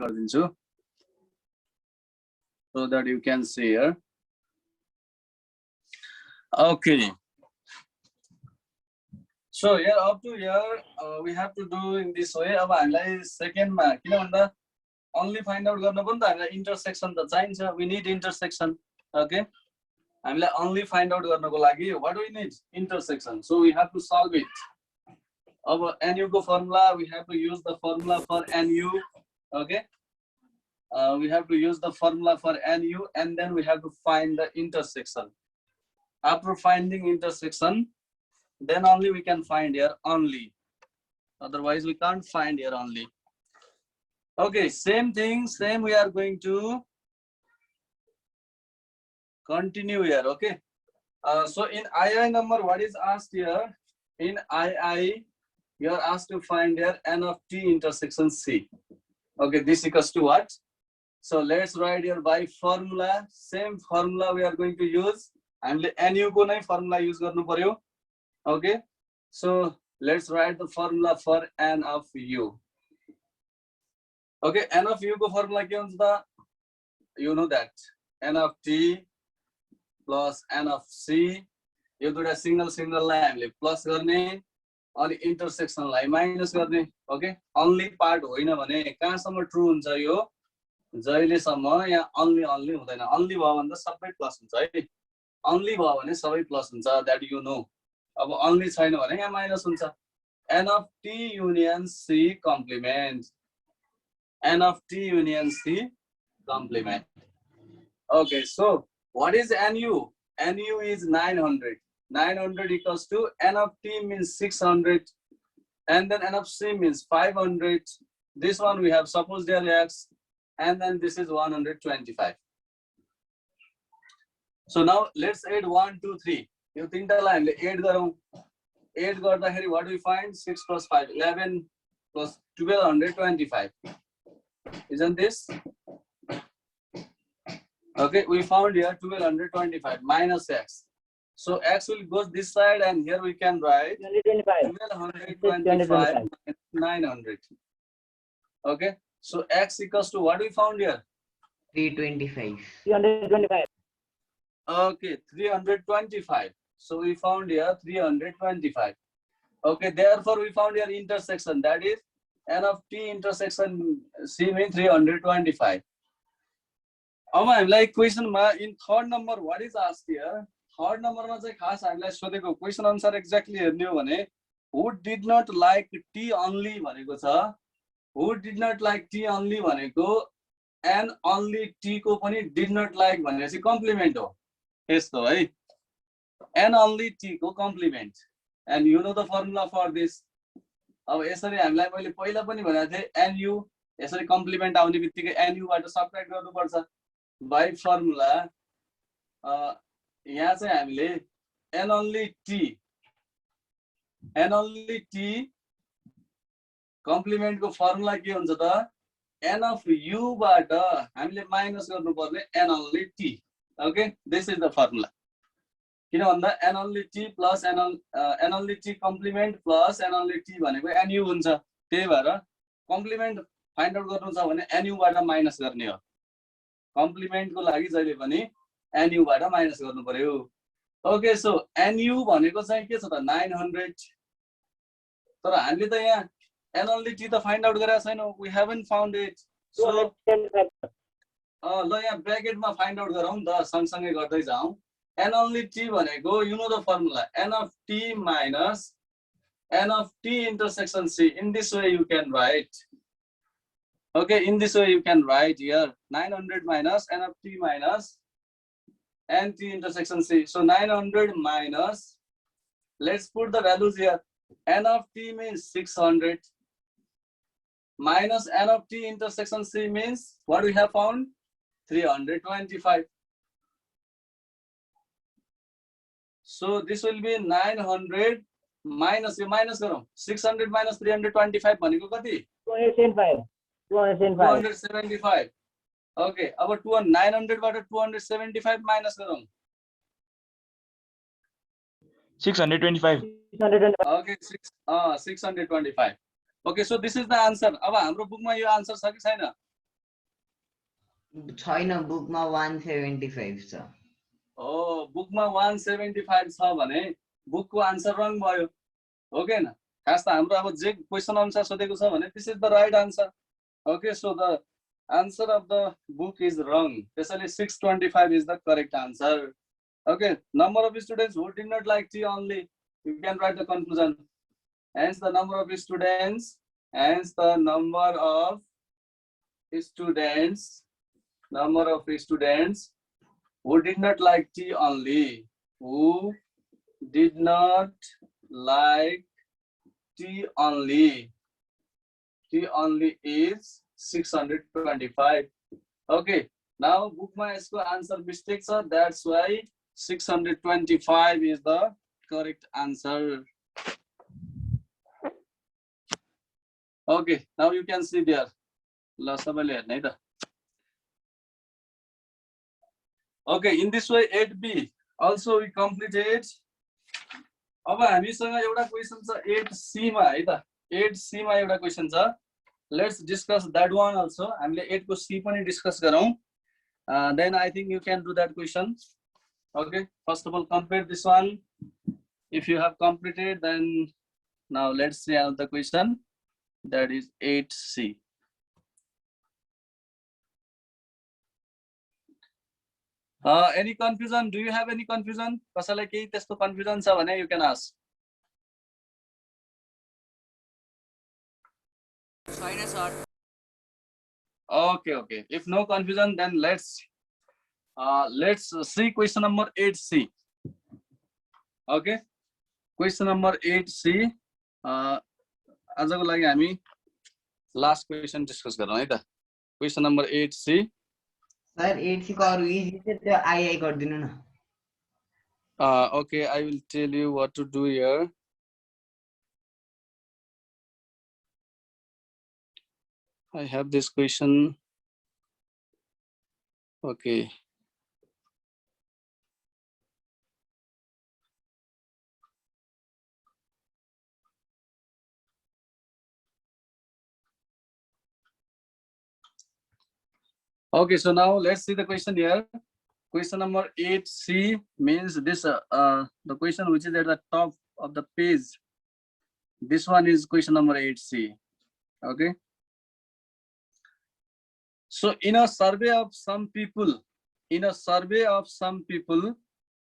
गरिदिन्छु so that you can see here. Okay. So here up to here we have to do in this way. अब हामीलाई सेकेन्डमा किन भन्दा only find out गर्न पनि त हामीलाई intersection त चाहिन्छ. We need intersection. Okay. हामीलाई only find out गर्नको लागि what do we need? Intersection. So we have to solve it. अब NU को formula we have to use the formula for NU. Okay. We have to use the formula for NU and then we have to find the intersection. After finding intersection, then only we can find here only. Otherwise, we can't find here only. Okay, same thing, same we are going to continue here. Okay. So in II number, what is asked here? In II, you are asked to find here N of T intersection C. Okay, this equals to what? So let's write here by formula. Same formula we are going to use. हामीले NU को नै formula use गर्नु पर्यो. Okay. So let's write the formula for N of U. Okay, N of U को formula के हुन्छ त? You know that. N of T plus N of C. यो दुईटा सिंगल लाई हामीले प्लस गर्ने अनि इंटरसेक्सन लाई माइनस गर्ने. Okay. Only part होइन भने कहाँसम्म ट्रु हुन्छ यो? जहिलेसम्म यहाँ only हुँदैन. Only भयो भने त सबै प्लस हुन्छ है. Only भयो भने सबै प्लस हुन्छ. That you know. अब only छैन भने यहाँ माइनस हुन्छ. N of T union C complement. N of T union C complement. Okay, so what is NU? NU is 900. 900 equals to N of T means 600 and then N of C means 500. This one we have supposed here X and then this is 125. So now let's add 1, 2, 3. You think that line 8 garau. 8 garदाखेरि what do we find? 6 plus 5, 11 plus 1225. Isn't this? Okay, we found here 1225 minus X. So X will go this side and here we can write 1225 minus 900. Okay, so X equals to what we found here? 325. 325. Okay, 325. So we found here 325. Okay, therefore we found here intersection, that is N of T intersection C means 325. अब हामीलाई क्वेशनमा in third number what is asked here? Third number मा चाहिँ खास हामीलाई सोधेको question अनुसार exactly हेर्ने हो भने who did not like T only भनेको छ. Who did not like T only भनेको and only T को पनि did not like भनेपछि कम्प्लिमेन्ट हो. यस्तो है. And only T को complement. And you know the formula for this. अब यसरी हामीलाई मैले पहिला पनि भनेको थिए NU यसरी कम्प्लिमेन्ट आउने बित्तिकै NU बाट सबट्र्याक्ट गर्नुपर्छ. By formula यहाँ चाहिँ हामीले N only T कम्प्लिमेन्ट को फर्मुला के हुन्छ त? N of U बाट हामीले माइनस गर्नुपर्ने N only T. Okay, this is the formula. किन भन्दा N only T plus N only T complement plus N only T भनेको NU हुन्छ. त्यही भएर कम्प्लिमेन्ट फाइन्ड आउट गर्नु छ भने NU बाट माइनस गर्ने हो. कम्प्लिमेन्ट को लागि जहिले पनि NU बाट माइनस गर्नु पर्यो. ओके, सो NU भनेको चाहिँ के छ त? 900. तर हामीले त यहाँ N only T त फाइन्ड आउट गरेका छैनौं. We haven't found it. So ल यहाँ ब्र्याकेटमा फाइन्ड आउट गरौँ त, सँगसँगै गर्दै जाउँ. N only T भनेको you know the formula N of T minus N of T intersection C. In this way you can write. Okay, in this way you can write here 900 minus N of T minus N T intersection C. So 900 minus, let's put the values here. N of T means 600 minus N of T intersection C means what we have found? 325. So this will be 900 minus, you minus गरौँ. 600 minus 325 भनेको कति? 275. Okay, अब 900 बाट 275 minus गरौँ. 625. Okay, 625. Okay, so this is the answer. अब हाम्रो बुकमा यो आन्सर छ कि छैन? छैन बुकमा 175 छ बुकमा 175 छ भने बुकको आन्सर रङ भयो हो कि हैन खास त हाम्रो अब जे क्वेशन अनुसार सोधेको छ भने this is the right answer okay so the answer of the book is wrong त्यसैले 625 is the correct answer okay number of students who did not like T only you can write the conclusion hence the number of students hence the number of students who did not like tea only who did not like tea only is 625 okay now bookma isko answer mistake sir that's why 625 is the correct answer okay now you can see there la sabale hernai ta okay in this way 8b also we completed अब हामीसँग एउटा question छ 8c मा है त 8c मा एउटा question छ let's discuss that one also हामीले 8 को c पनि डिस्कस गरौं then I think you can do that question okay first of all complete this one if you have completed then now let's see another question that is 8c any confusion do you have any confusion कसैलाई केही त्यस्तो confusion छ भने you can ask छैन sir okay if no confusion then let's see question number 8c okay question number 8c आजको लागि हामी last question discuss गरौँ है त question number 8c sir 8c को अरु इजी छ त्यो आई गर्दिनु न okay I will tell you what to do here I have this question okay okay so now let's see the question here question number 8c means this the question which is at the top of the page this one is question number 8c okay so in a survey of some people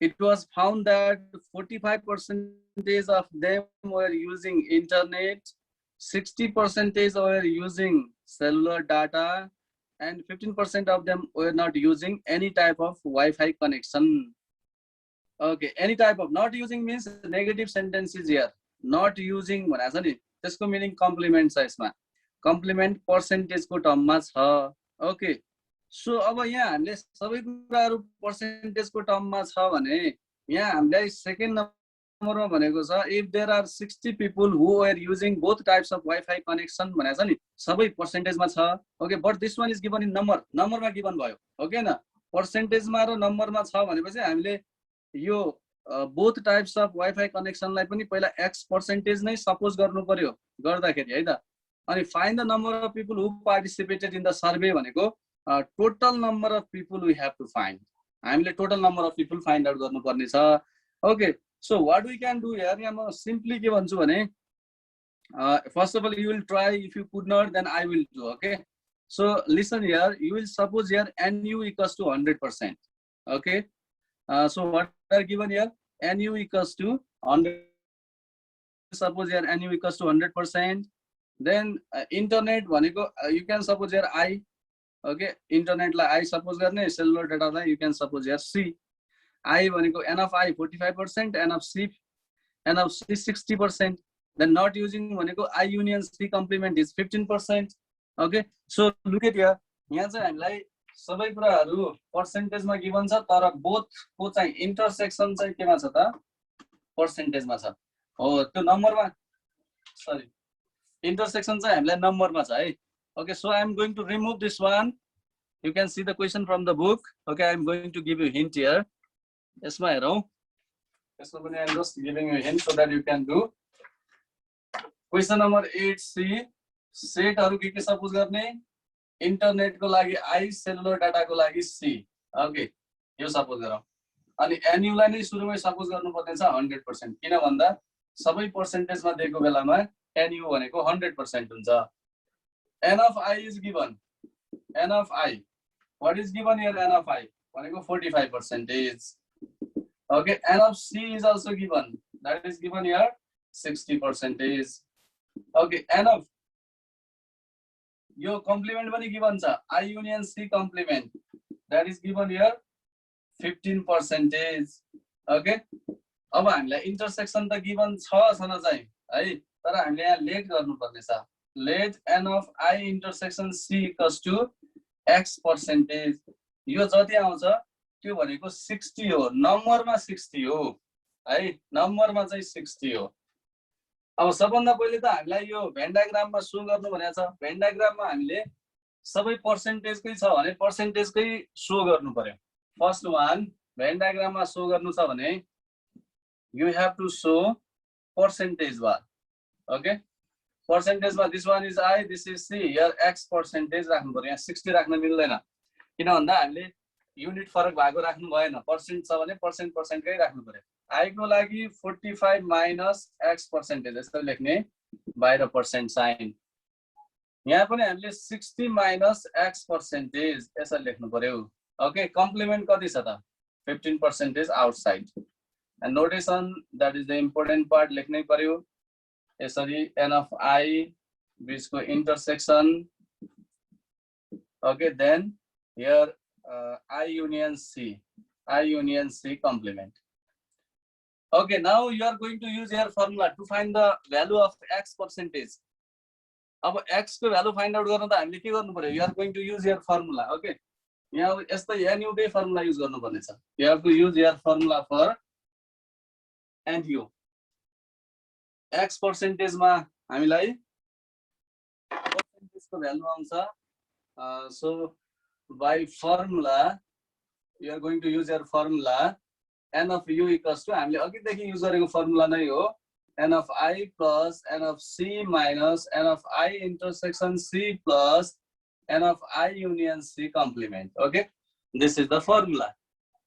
it was found that 45% of them were using internet 60% were using cellular data and 15% of them were not using any type of Wi-Fi connection. Okay, any type of not using means negative sentences here. Not using भनेको छ नि त्यसको meaning complement छ यसमा complement percentage को टर्ममा छ okay so अब यहाँ हामीले सबै कुराहरु पर्सेन्टेज को टर्ममा छ भने यहाँ हामीलाई सेकेन्ड नम्बरमा भनेको छ if there are 60 people who are using both types of Wi-Fi connection भनेको छ नि सबै पर्सेन्टेजमा छ okay but this one is given in नम्बरमा गिभन भयो ओके न पर्सेन्टेजमा र नम्बरमा छ भनेपछि हामीले यो both types of Wi-Fi connection लाई पनि पहिला x% नै सपोज गर्नु पर्यो गर्दाखेरि है त अनि find the number of people who participated in the survey भनेको total number of people we have to find हामीले total number of people find out गर्नु पर्ने छ okay so what we can do here यहाँ म simply के भन्छु भने first of all you will try if you could not then I will do okay so listen here you will suppose here nu equals to 100% okay so what are given here nu equals to 100 suppose here nu equals to 100% then internet भनेको you can suppose here I okay internet लाई I suppose गर्ने cellular data लाई you can suppose here C I भनेको n of I 45% n of C 60% then not using भनेको I union C complement is 15% okay so look at here यहाँ चाहिँ हामीलाई सबै कुराहरु पर्सेन्टेजमा गिभन छ तर बोथ को चाहिँ इन्टरसेक्सन चाहिँ केमा छ त पर्सेन्टेजमा छ हो त्यो नम्बरमा सरी इन्टरसेक्सन चाहिँ हामीलाई नम्बरमा छ है okay so I am going to remove this one you can see the question from the book okay I am going to give you hint here यसमा हेरौं यसमा पनि I am just giving you a hint so that you can do question number 8c सेटहरु के suppose गर्ने इन्टरनेटको लागि I, cellular डाटाको लागि C. Okay, यो सपोज गरौँ। अनि एनयुलाई नै सुरुमै सपोज गर्नुपर्ने छ 100%, किन भन्दा सबै पर्सेन्टेजमा दिएको बेलामा एनयु भनेको 100% हुन्छ। N of I is given, N of I, what is given here? N of I भनेको 45%। Okay, N of C is also given, that is given here 60%। Okay, N of यो कम्प्लिमेन्ट पनि given छ, I union C complement, that is given here 15%। Okay, अब हामीलाई intersection त given छैन चाहिँ है, तर हामीले यहाँ लेट गर्नुपर्ने छ। Let N of I intersection C equals to x%। यो जति आउँछ त्यो भनेको 60 हो, नम्बरमा 60 हो है, नम्बरमा चाहिँ 60 हो। अब सबभन्दा पहिले त हामीलाई यो भेन डायग्राममा सो गर्नु भनेको छ। भेन डायग्राममा हामीले सबै पर्सेन्टेजकै छ भने पर्सेन्टेजकै सो गर्नु पर्यो। फर्स्ट वान भेन डायग्राममा सो गर्नु छ भने you have to show percentage bar. Okay, percentage bar, this one is I, this is C, here X percentage राख्नु पर्यो। यहाँ 60 राख्न मिल्दैन, किन भन्दा हामीले युनिट फरक भएको राख्नु भएन, पर्सेन्ट छ भने पर्सेन्टकै राख्नु पर्यो। I को लागि 45 माइनस X पर्सेन्टेज यसरी लेख्ने, बाहिर पर्सेन्ट साइन। यहाँ पनि हामीले 60 माइनस X पर्सेन्टेज यसरी लेख्नु पर्यो। ओके, कम्प्लिमेन्ट कति छ त? 15% outside. And notation, that is the important part, लेख्नै पर्यो यसरी। n of I बिचको intersection। Okay, then here I union C, I union C complement. Okay, now you are going to use your formula to find the value of X percentage. अब X को value find out गर्न त हामीले के गर्नु पर्यो? You are going to use your formula. Okay, यहाँ यस्तै NU कै formula use गर्नु पर्ने छ। You have to use your formula for NU। X percentage मा हामीलाई percentage को value आउँछ। So by formula you are going to use your formula n of u equals to, हामीले अघिदेखि युज गरेको फर्मुला नै हो, n of I plus n of C minus n of I intersection C plus n of I union C complement. Okay, this is the formula.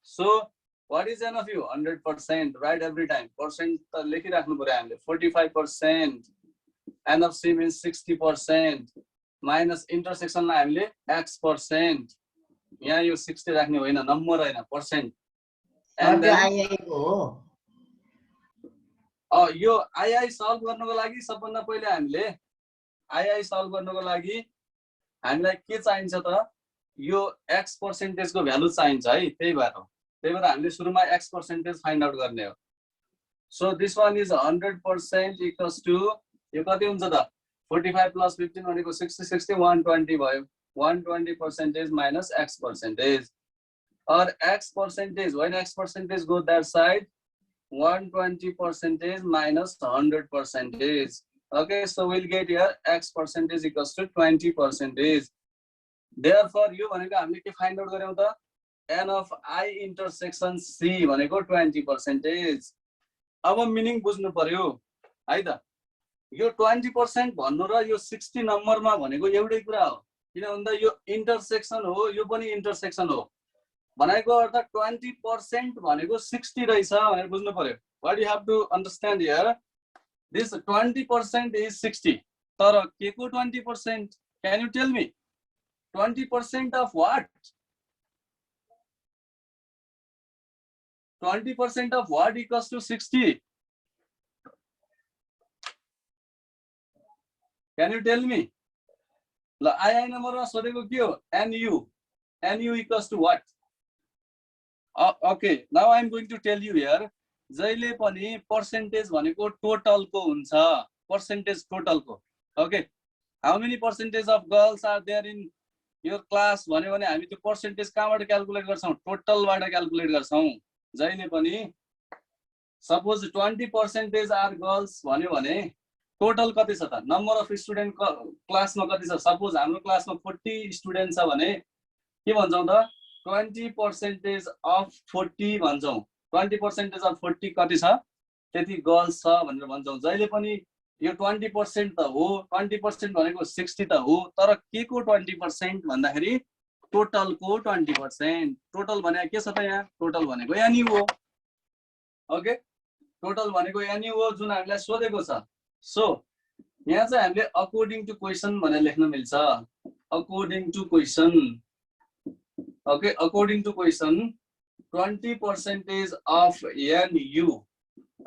So what is n of u? 100%, right? Every time percent लेखिराख्नु पर्यो हामीले। 45%, n of C means 60%, minus intersection लाई हामीले x%, यहाँ यो 60 राख्ने होइन, number होइन, percent. And then यो आई सल्भ गर्नको लागि सबभन्दा पहिले हामीले आई सल्भ गर्नको लागि हामीलाई के चाहिन्छ त? यो x पर्सेन्टेज को भ्यालु चाहिन्छ है, त्यही भएर हामीले सुरुमा x पर्सेन्टेज फाइन्ड आउट गर्ने हो। So this one is 100% equals to, यो कति हुन्छ त? 45 प्लस 15 भनेको 60, 60 120 भयो। 120% minus x percentage, or x percentage, when x percentage go that side, 120% minus 100%. Okay, so we'll get here x percentage equals to 20%. Therefore you भनेको हामीले के find out गर्यौं त? n of I intersection C भनेको 20%। अब meaning बुझ्नु पर्यो है त। यो 20% भन्नु र यो 60 नम्बरमा भनेको एउटै कुरा हो, किन भन्दा यो इन्टरसेक्सन हो, यो पनि इन्टरसेक्सन हो। भनेको अर्थ 20% भनेको 60 रहेछ भनेर बुझ्नु पर्यो। What you have to understand here, this 20% is 60, तर के को 20%? Can you tell me? 20% of what? 20% of what equals to 60? Can you tell me? ल आई नम्बरमा सोधेको के हो? NU equals to what? Okay, now I am going to tell you here, जहिले पनि पर्सेन्टेज भनेको टोटल को हुन्छ, पर्सेन्टेज टोटल को। Okay, how many percentage of girls are there in your class भन्यो भने हामी त्यो पर्सेन्टेज कहाँबाट क्याल्कुलेट गर्छौं? टोटलबाट क्याल्कुलेट गर्छौं जहिले पनि। सपोज 20% आर गर्ल्स भन्यो भने टोटल कति छ त? नम्बर अफ स्टुडेन्ट क्लासमा कति छ? सपोज हाम्रो क्लासमा 40 स्टुडेन्ट छ भने के भन्छौं त? 20% of 40 भन्छौं। 20% of 40 कति छ? त्यति गर्ल्स छ भनेर भन्छौं। जहिले पनि यो 20% त हो, 20% भनेको 60 त हो, तर के को 20% भन्दाखेरि टोटलको 20%। टोटल भनेको के छ त यहाँ? टोटल भनेको एनयु हो। ओके, टोटल भनेको एनयु हो जुन हामीलाई सोधेको छ। सो यहाँ चाहिँ हामीले अकॉर्डिङ टु क्वेशन भनेर लेख्न मिल्छ। According to question, okay, according to question 20% of N,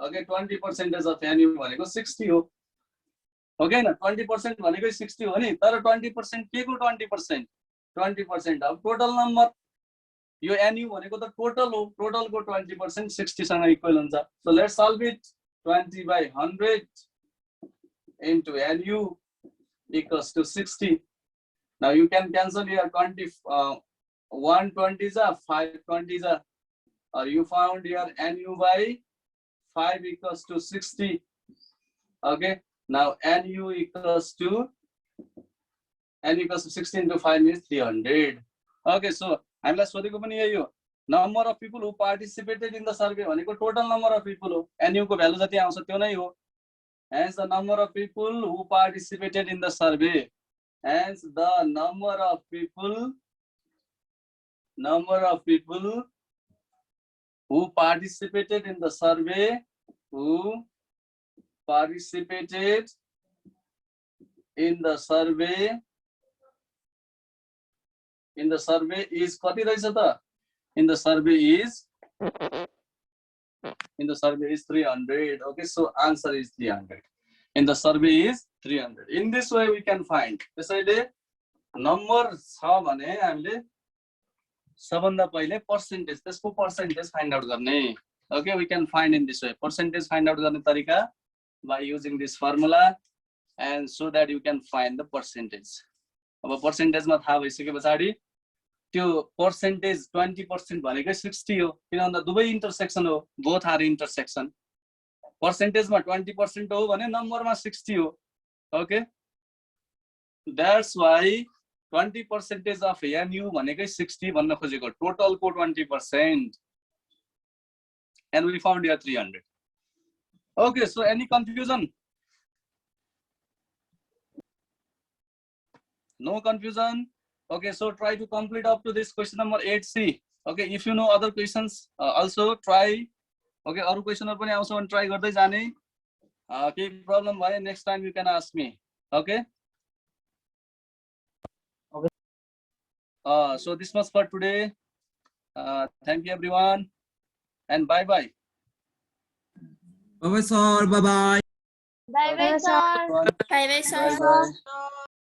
U, 20% of N भनेको 60 हो। ओके न, 20% भनेको 60 हो नि, तर 20% के को 20%? 20% अफ टोटल नम्बर। यो एनयु भनेको त टोटल हो, टोटलको 20% 60 सँग इक्वल हुन्छ। So let's solve it. 20/100 into NU equals to 60. Now you can cancel here 120s are 520s are, or you found here NU by 5 equals to 60. Okay, now NU equals to 60 into 5 means 300. Okay, so I'm less number of people who participated in the survey भनेको total number of people हो, NU को value जति आउँछ त्यो नै हो। Hence the number of people who participated in the survey, hence the number of people who participated in the survey, is कति रहेछ त? In the survey is 300. Okay, so answer is 300. In the survey is 300. In this way we can find. त्यसैले number छ भने हामीले सबभन्दा पहिले percentage, त्यसको पर्सेन्टेज फाइन्ड आउट गर्ने। Okay, we can find in this way. Percentage find out गर्ने तरिका by using this formula, and so that you can find the percentage. अब पर्सेन्टेजमा थाहा भइसके पछाडि त्यो पर्सेन्टेज 20% भनेकै 60 हो, किनभने दुवै इन्टरसेक्सन हो, बोथ आर इन्टरसेक्सन। पर्सेन्टेजमा 20% हो भने नम्बरमा 60 हो। Okay, that's why 20% of N भनेकै 60 भन्न खोजेको, टोटलको 20%, and we found here 300. Okay, so any confusion? No confusion? Okay, so try to complete up to this question number 8C. Okay, if you know other questions, also try. Okay, अरु क्वेशनहरु पनि आउँछ भने try गर्दै जाने। केही problem भयो next time you can ask me. Okay? Okay. So this much for today. Thank you everyone, and bye bye. Bye bye sir, bye bye. Bye bye, sir. Bye bye.